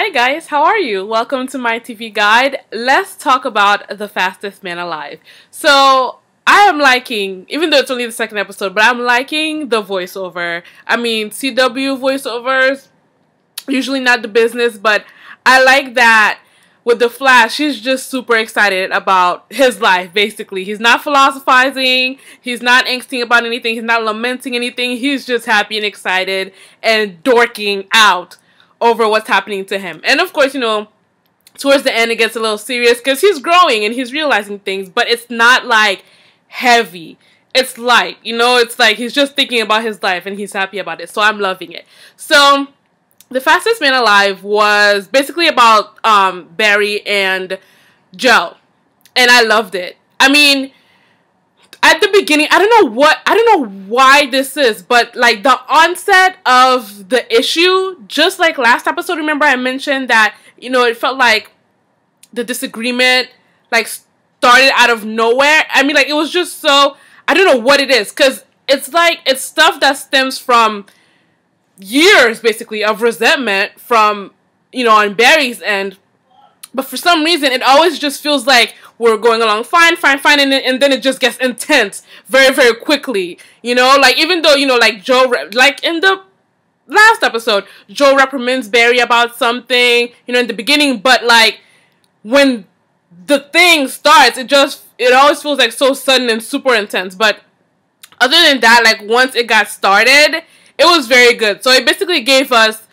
Hi guys, how are you? Welcome to my TV guide. Let's talk about The Fastest Man Alive. So, I am liking, even though it's only the second episode, but I'm liking the voiceover. I mean, CW voiceovers, usually not the business, but I like that with The Flash, he's just super excited about his life, basically. He's not philosophizing, he's not angsting about anything, he's not lamenting anything, he's just happy and excited and dorking out over what's happening to him. And of course, you know, towards the end it gets a little serious because he's growing and he's realizing things, but it's not like heavy. It's light, you know, it's like he's just thinking about his life and he's happy about it. So I'm loving it. So The Fastest Man Alive was basically about Barry and Joe, and I loved it. I mean, at the beginning, I don't know why this is, but like the onset of the issue, just like last episode, remember I mentioned that, you know, it felt like the disagreement like started out of nowhere. I mean, like it was just so, I don't know what it is, because it's like, it's stuff that stems from years basically of resentment from, you know, on Barry's end, but for some reason it always just feels like we're going along fine, and then it just gets intense very, very quickly, you know, like even though, you know, like Joe, like in the last episode, Joe reprimands Barry about something, you know, in the beginning, but like when the thing starts, it always feels like so sudden and super intense. But other than that, like once it got started, it was very good. So it basically gave us,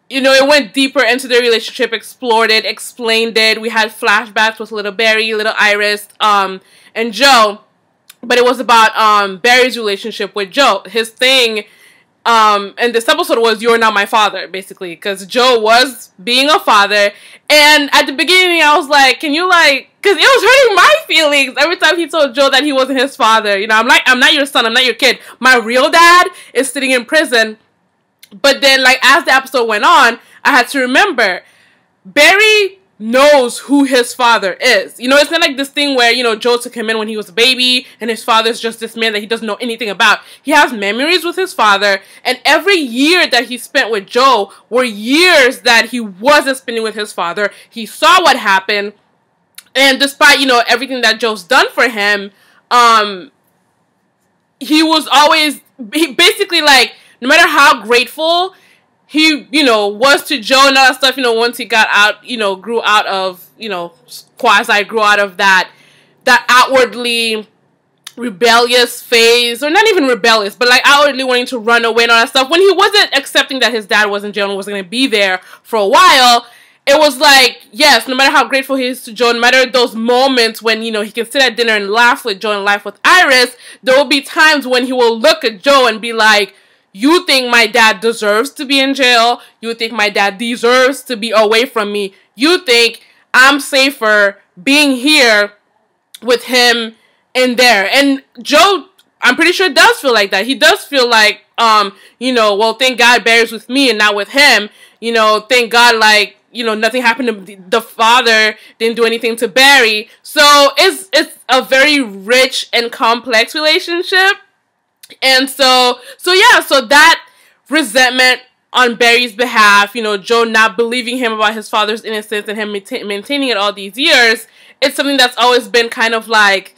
you know, it went deeper into their relationship, explored it, explained it. We had flashbacks with little Barry, little Iris, and Joe. But it was about Barry's relationship with Joe. His thing and this episode was "You're Not My Father," basically, because Joe was being a father. And at the beginning, I was like, can you like, because it was hurting my feelings every time he told Joe that he wasn't his father. You know, I'm like, I'm not your son, I'm not your kid. My real dad is sitting in prison. But then, like, as the episode went on, I had to remember, Barry knows who his father is. You know, it's not like this thing where, you know, Joe took him in when he was a baby, and his father's just this man that he doesn't know anything about. He has memories with his father, and every year that he spent with Joe were years that he wasn't spending with his father. He saw what happened, and despite, you know, everything that Joe's done for him, he was always, he basically, like, no matter how grateful he, you know, was to Joe and all that stuff, you know, once he got out, you know, grew out of, you know, grew out of that outwardly rebellious phase, or not even rebellious, but like outwardly wanting to run away and all that stuff, when he wasn't accepting that his dad was in jail and wasn't going to be there for a while, it was like, yes, no matter how grateful he is to Joe, no matter those moments when, you know, he can sit at dinner and laugh with Joe and laugh with Iris, there will be times when he will look at Joe and be like, you think my dad deserves to be in jail? You think my dad deserves to be away from me? You think I'm safer being here with him in there? And Joe, I'm pretty sure, does feel like that. He does feel like, you know, well, thank God Barry's with me and not with him. You know, thank God, like, you know, nothing happened to the father, didn't do anything to Barry. So it's a very rich and complex relationship. And so yeah, so that resentment on Barry's behalf, you know, Joe not believing him about his father's innocence and him maintaining it all these years, it's something that's always been kind of like,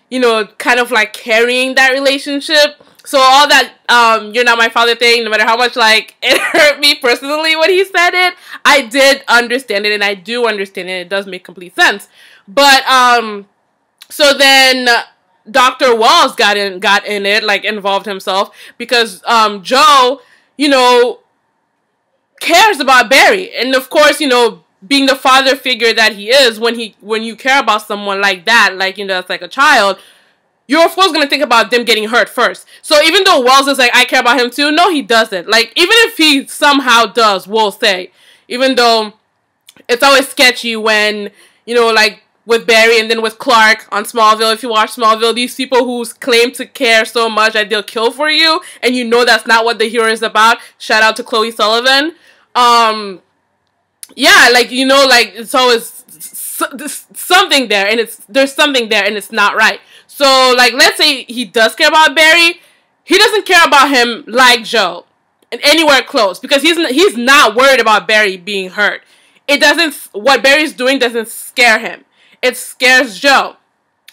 you know, kind of like carrying that relationship. So all that "you're not my father" thing, no matter how much like it hurt me personally when he said it, I did understand it, and I do understand it. It does make complete sense. But so then Dr. Walls got in it, like involved himself, because Joe, you know, cares about Barry, and of course, you know, being the father figure that he is, when you care about someone like that, like, you know, that's like a child, you're of course gonna think about them getting hurt first. So even though Wells is like, I care about him too, no, he doesn't. Like, even if he somehow does, we'll say, even though it's always sketchy when, you know, like with Barry and then with Clark on Smallville. If you watch Smallville, these people who claim to care so much that they'll kill for you, and you know that's not what the hero is about. Shout out to Chloe Sullivan. Yeah, like, you know, like, it's always something there, and there's something there, and it's not right. So, like, let's say he does care about Barry, he doesn't care about him like Joe, and anywhere close, because he's not worried about Barry being hurt. what Barry's doing doesn't scare him. It scares Joe.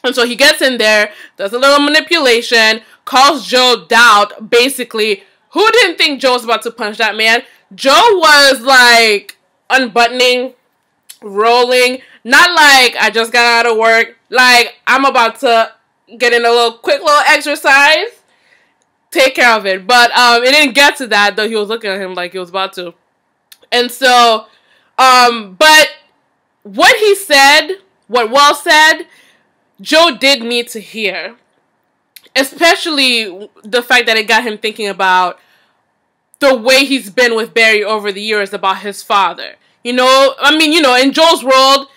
And so he gets in there, does a little manipulation, calls Joe doubt, basically. Who didn't think Joe was about to punch that man? Joe was like unbuttoning, rolling, not like I just got out of work, like I'm about to get in a quick little exercise, take care of it. But it didn't get to that, though he was looking at him like he was about to. And so, but what he said, what Wells said, Joe did need to hear. Especially the fact that it got him thinking about the way he's been with Barry over the years about his father. You know, I mean, you know, in Joel's world,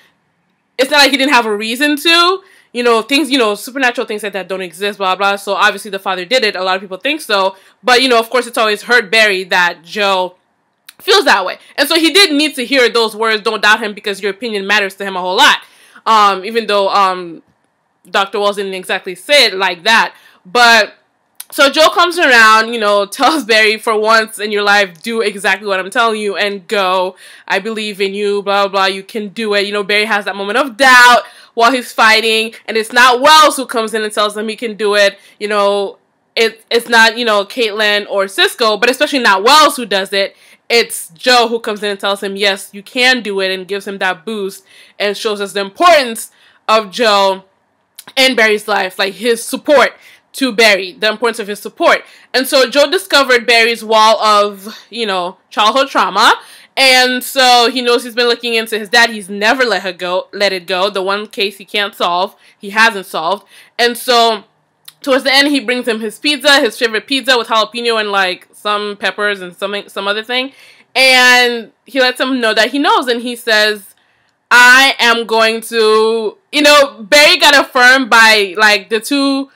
it's not like he didn't have a reason to. You know, things, you know, supernatural things like that don't exist, blah, blah. So obviously the father did it. A lot of people think so. But, you know, of course, it's always hurt Barry that Joe feels that way. And so he did need to hear those words, don't doubt him, because your opinion matters to him a whole lot. Even though Dr. Wells didn't exactly say it like that. But so Joe comes around, you know, tells Barry, for once in your life, do exactly what I'm telling you and go. I believe in you, blah, blah, blah. You can do it. You know, Barry has that moment of doubt while he's fighting. And it's not Wells who comes in and tells him he can do it. You know, it's not, you know, Caitlin or Cisco, but especially not Wells who does it. It's Joe who comes in and tells him, yes, you can do it, and gives him that boost and shows us the importance of Joe in Barry's life, like his support to Barry, the importance of his support. And so Joe discovered Barry's wall of, you know, childhood trauma. And so he knows he's been looking into his dad. He's never let it go. The one case he can't solve, he hasn't solved. And so towards the end, he brings him his pizza, his favorite pizza with jalapeno and like some peppers and some other thing. And he lets him know that he knows. And he says, I am going to, you know, Barry got affirmed by like the two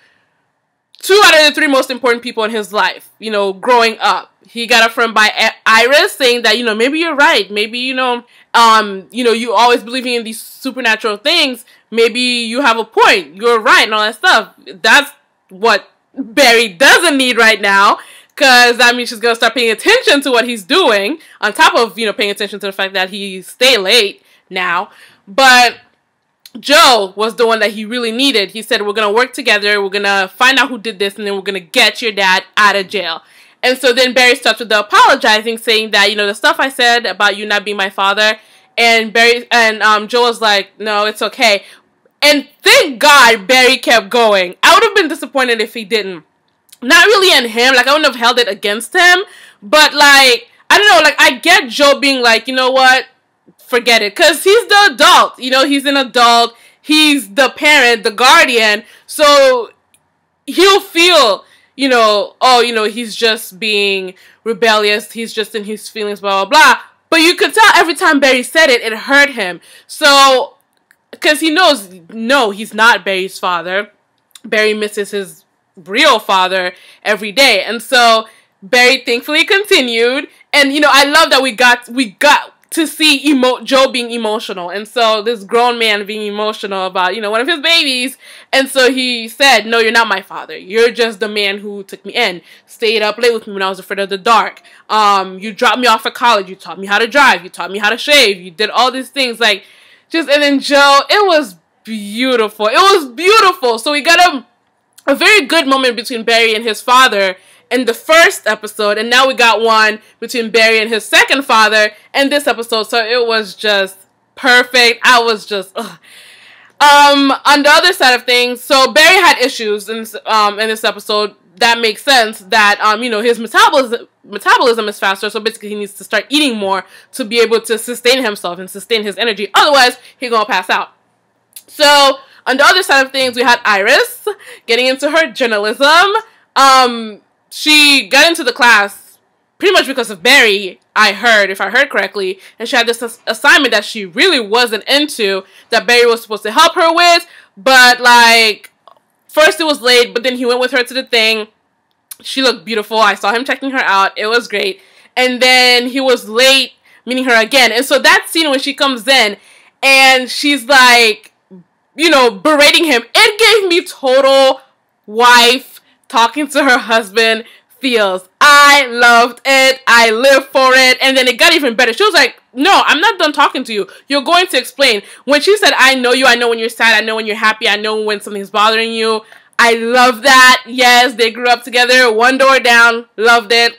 out of the three most important people in his life, you know, growing up. He got affirmed by Iris, saying that, you know, maybe you're right. Maybe, you know, you always believing in these supernatural things. Maybe you have a point. You're right and all that stuff. That's what Barry doesn't need right now, because that means she's going to start paying attention to what he's doing, on top of, you know, paying attention to the fact that he stay late now. But Joe was the one that he really needed. He said, we're going to work together, we're going to find out who did this, and then we're going to get your dad out of jail. And so then Barry starts with the apologizing, saying that, you know, the stuff I said about you not being my father, and Joe was like, no, it's okay. And thank God Barry kept going. I would have been disappointed if he didn't. Not really in him, like I wouldn't have held it against him, but like, I don't know, like I get Joe being like, you know what, forget it, because he's the adult, you know, he's an adult, he's the parent, the guardian, so he'll feel, you know, oh, you know, he's just being rebellious, he's just in his feelings, blah, blah, blah. But you could tell every time Barry said it, it hurt him. So, because he knows, no, he's not Barry's father. Barry misses his real father every day. And so Barry thankfully continued. And, you know, I love that we got to see Joe being emotional. And so this grown man being emotional about, you know, one of his babies. And so he said, no, you're not my father. You're just the man who took me in, stayed up late with me when I was afraid of the dark. You dropped me off at college. You taught me how to drive. You taught me how to shave. You did all these things. Like, just, and then Joe, it was beautiful. It was beautiful. So we got a very good moment between Barry and his father in the first episode, and now we got one between Barry and his second father in this episode, so it was just perfect. I was just, ugh. On the other side of things, so Barry had issues in this episode. That makes sense that, you know, his metabolism is faster, so basically he needs to start eating more to be able to sustain himself and sustain his energy, otherwise he's gonna pass out. So, on the other side of things, we had Iris getting into her journalism. She got into the class pretty much because of Barry, if I heard correctly, and she had this assignment that she really wasn't into, that Barry was supposed to help her with, but like, first it was late, but then he went with her to the thing. She looked beautiful. I saw him checking her out. It was great. And then he was late meeting her again. And so that scene when she comes in and she's like, you know, berating him, it gave me total wife talking to her husband feels. I loved it. I lived for it. And then it got even better. She was like, no, I'm not done talking to you. You're going to explain. When she said, I know you. I know when you're sad. I know when you're happy. I know when something's bothering you. I love that. Yes, they grew up together. One door down. Loved it.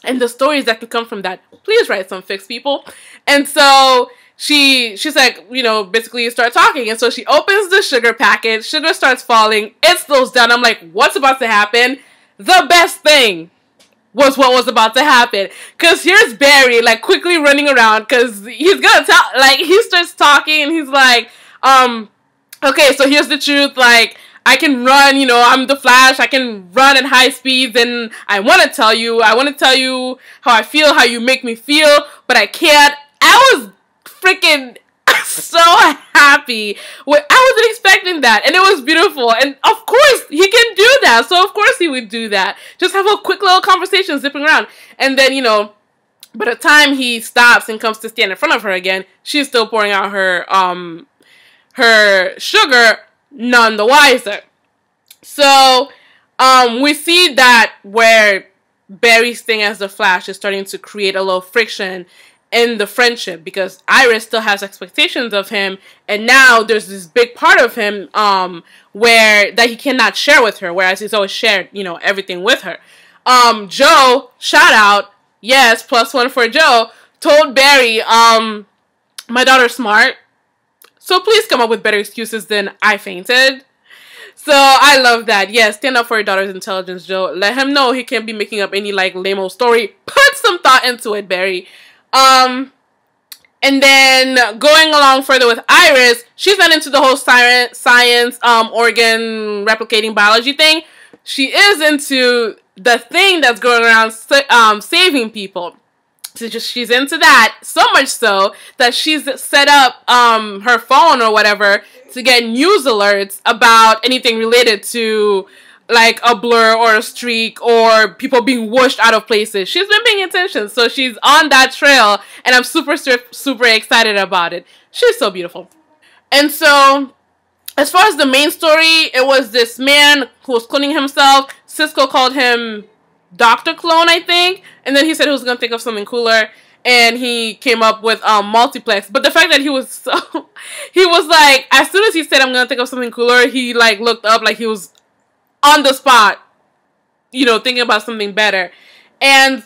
And the stories that can come from that. Please write some fics, people. And so she's like, you know, basically you start talking. And so she opens the sugar packet. Sugar starts falling. It slows down. I'm like, what's about to happen? The best thing was what was about to happen. Because here's Barry, like, quickly running around. Because he's gonna tell, like, he starts talking. And he's like, okay, so here's the truth. Like, I can run, you know, I'm the Flash. I can run at high speeds. And I want to tell you how I feel, how you make me feel. But I can't. I was freaking so happy. I wasn't expecting that, and it was beautiful. And of course he can do that, so of course he would do that. Just have a quick little conversation zipping around. And then, you know, by the time he stops and comes to stand in front of her again, she's still pouring out her sugar, none the wiser. So we see that where Barry's thing as the Flash is starting to create a little friction in the friendship, because Iris still has expectations of him, and now there's this big part of him where that he cannot share with her, whereas he's always shared, you know, everything with her. Joe, shout out, yes, +1 for Joe, told Barry, my daughter's smart, so please come up with better excuses than I fainted. So I love that. Yes, stand up for your daughter's intelligence, Joe. Let him know he can't be making up any like lame-o story. Put some thought into it, Barry. And then going along further with Iris, she's not into the whole science, organ replicating biology thing. She is into the thing that's going around saving people. So she's into that, so much so that she's set up her phone or whatever to get news alerts about anything related to like a blur or a streak or people being whooshed out of places. She's been paying attention, so she's on that trail, and I'm super excited about it. She's so beautiful. And so, as far as the main story, it was this man who was cloning himself. Cisco called him Dr. Clone, I think, and then he said he was going to think of something cooler, and he came up with multiplex. But the fact that he was like, as soon as he said I'm going to think of something cooler, he like looked up like he was on the spot, you know, thinking about something better. And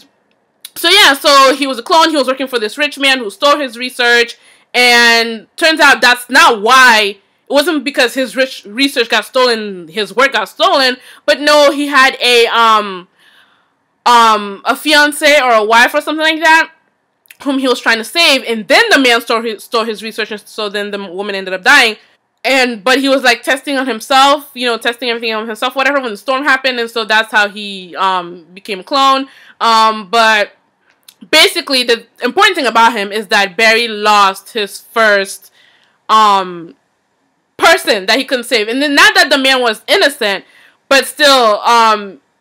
so yeah, so he was a clone. He was working for this rich man who stole his research, and turns out that's not why. It wasn't because his rich research got stolen, his work got stolen, but no, he had a fiance or a wife or something like that whom he was trying to save, and then the man stole his research, and so then the woman ended up dying. But he was like testing on himself, you know, testing everything on himself, whatever, when the storm happened, and so that's how he became a clone. But basically, the important thing about him is that Barry lost his first person that he couldn't save. And then not that the man was innocent, but still,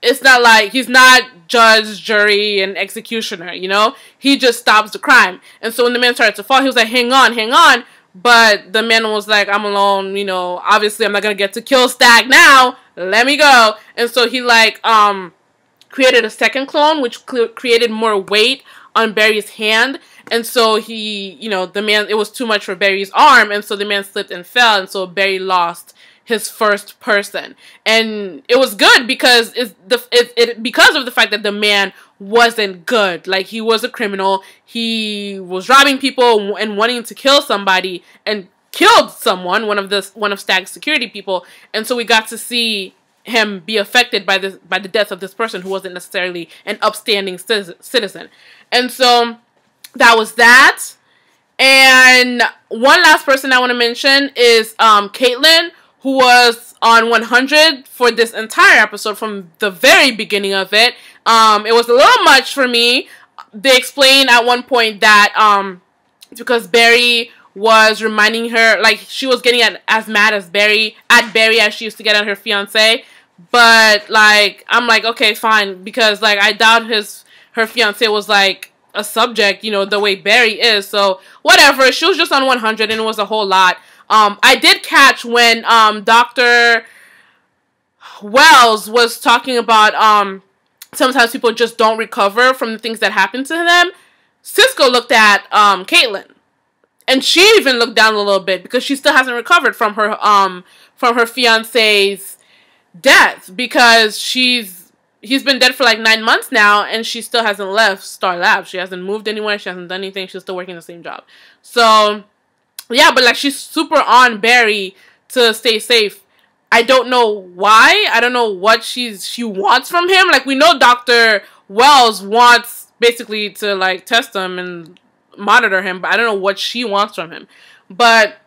it's not like he's not judge, jury, and executioner, you know? He just stops the crime. And so when the man started to fall, he was like, hang on, hang on. But the man was like, I'm alone, you know, obviously I'm not going to get to kill Stag now. Let me go. And so he like created a second clone, which created more weight on Barry's hand. And so he, you know, the man, it was too much for Barry's arm. And so the man slipped and fell. And so Barry lost his first person. And it was good because because of the fact that the man wasn't good. Like, he was a criminal. He was robbing people and wanting to kill somebody, and killed someone, one of Stag's security people. And so we got to see him be affected by the death of this person who wasn't necessarily an upstanding citizen. And so that was that. And one last person I want to mention is Caitlin, who was on 100 for this entire episode from the very beginning of it. It was a little much for me. They explained at one point that because Barry was reminding her, like, she was getting as mad as Barry as she used to get at her fiance. But like, I'm like, okay, fine, because like I doubt her fiance was like a subject, you know, the way Barry is. So whatever. She was just on 100, and it was a whole lot. I did catch when Dr. Wells was talking about sometimes people just don't recover from the things that happen to them. Cisco looked at Caitlyn, and she even looked down a little bit because she still hasn't recovered from her fiance's death, because he's been dead for like 9 months now, and she still hasn't left Star Labs. She hasn't moved anywhere. She hasn't done anything. She's still working the same job. So yeah, but like she's super on Barry to stay safe. I don't know why. I don't know what she wants from him. Like, we know Dr. Wells wants basically to like test him and monitor him, but I don't know what she wants from him. But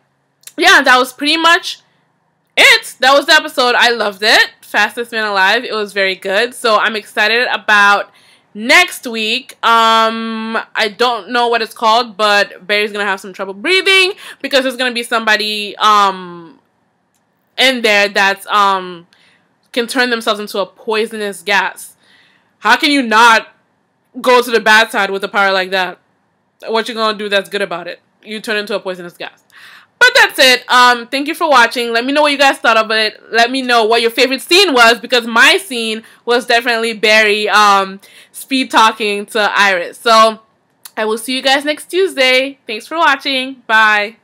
yeah, that was pretty much it. That was the episode. I loved it. Fastest Man Alive. It was very good. So I'm excited about next week. I don't know what it's called, but Barry's gonna have some trouble breathing because there's gonna be somebody in there that's can turn themselves into a poisonous gas. How can you not go to the bad side with a power like that? What you gonna do that's good about it? You turn into a poisonous gas. But that's it. Thank you for watching. Let me know what you guys thought of it. Let me know what your favorite scene was, because my scene was definitely Barry speed talking to Iris. So I will see you guys next Tuesday. Thanks for watching. Bye.